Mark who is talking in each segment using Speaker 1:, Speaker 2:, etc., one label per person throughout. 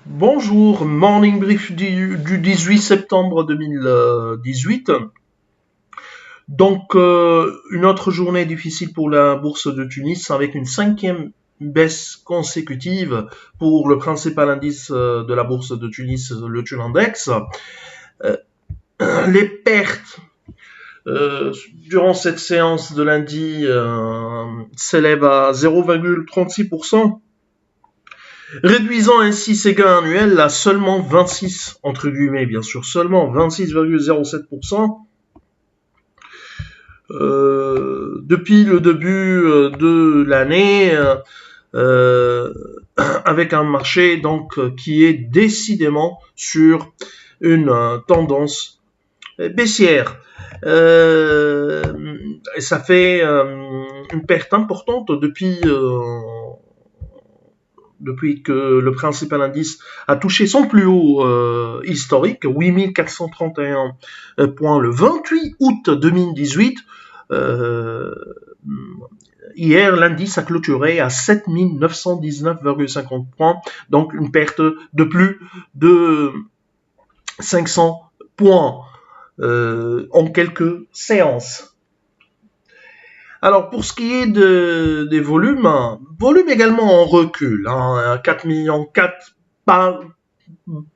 Speaker 1: Bonjour, morning brief du 18 septembre 2018. Donc, une autre journée difficile pour la bourse de Tunis avec une cinquième baisse consécutive pour le principal indice de la bourse de Tunis, le Tunindex. Euh, les pertes durant cette séance de lundi s'élèvent à 0,36%. Réduisant ainsi ses gains annuels à seulement 26, entre guillemets bien sûr, seulement 26,07%. Depuis le début de l'année, avec un marché donc qui est décidément sur une tendance baissière. Et ça fait une perte importante depuis que le principal indice a touché son plus haut historique, 8431 points le 28 août 2018. Hier, l'indice a clôturé à 7919,50 points, donc une perte de plus de 500 points en quelques séances. Alors, pour ce qui est des volumes également en recul, 4 millions 4, pas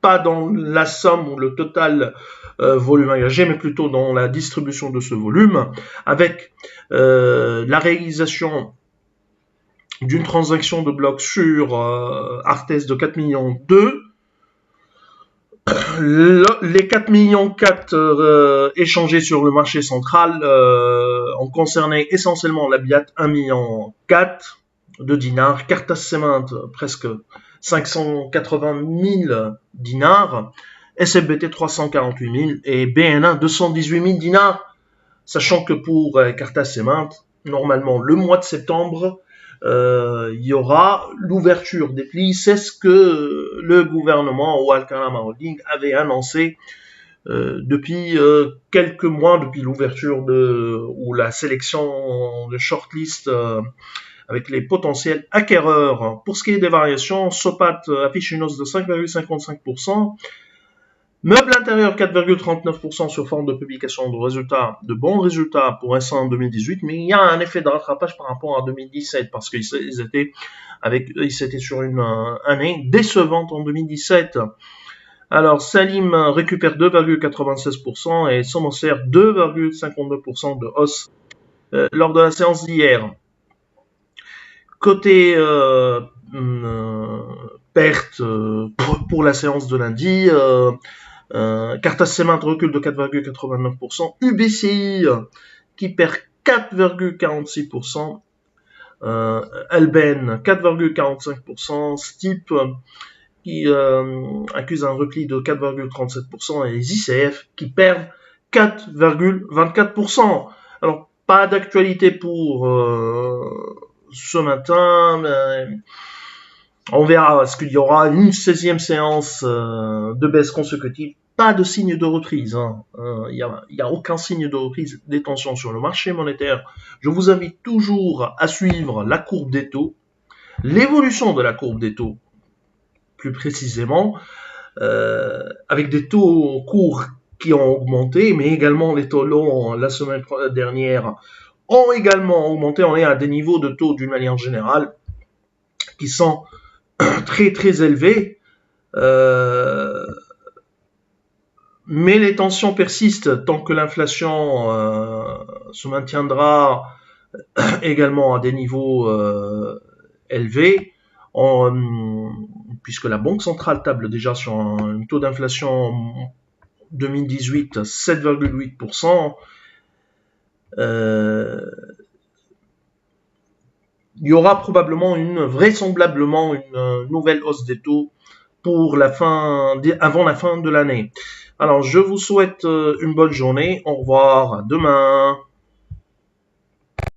Speaker 1: dans la somme ou le total volume engagé, mais plutôt dans la distribution de ce volume, avec la réalisation d'une transaction de blocs sur Artes de 4 millions 2, les 4 millions 4 échangés sur le marché central ont concerné essentiellement la BIAT 1 million 4 de dinars, Cartas Cement presque 580 000 dinars, SFBT 348 000 et BNA 218 000 dinars, sachant que pour Cartas Cement, normalement le mois de septembre, il y aura l'ouverture des plis. C'est ce que le gouvernement ou Al-Kanama Holding avait annoncé depuis quelques mois, depuis l'ouverture ou la sélection de shortlist avec les potentiels acquéreurs. Pour ce qui est des variations, Sopat affiche une hausse de 5,55%. Meubles intérieurs 4,39% sur forme de publication de résultats, de bons résultats pour S1 en 2018, mais il y a un effet de rattrapage par rapport à 2017 parce qu'ils étaient sur une année décevante en 2017. Alors Salim récupère 2,96% et Somoser 2,52% de hausse lors de la séance d'hier. Côté perte pour la séance de lundi, Cartas Cement recule de 4,89%, UBCI qui perd 4,46%, Alben 4,45%, Stip qui accuse un repli de 4,37% et les ICF qui perdent 4,24%. Alors, pas d'actualité pour ce matin, mais on verra, est-ce qu'il y aura une 16e séance de baisse consécutive. Pas de signe de reprise. Il n'y a aucun signe de reprise des tensions sur le marché monétaire. Je vous invite toujours à suivre la courbe des taux, l'évolution de la courbe des taux, plus précisément, avec des taux courts qui ont augmenté, mais également les taux longs la semaine dernière ont également augmenté. On est à des niveaux de taux d'une manière générale qui sont très très élevés. Mais les tensions persistent tant que l'inflation se maintiendra également à des niveaux élevés, puisque la Banque centrale table déjà sur un taux d'inflation 2018 7,8%. Il y aura probablement vraisemblablement une nouvelle hausse des taux pour avant la fin de l'année. Alors, je vous souhaite une bonne journée. Au revoir. À demain.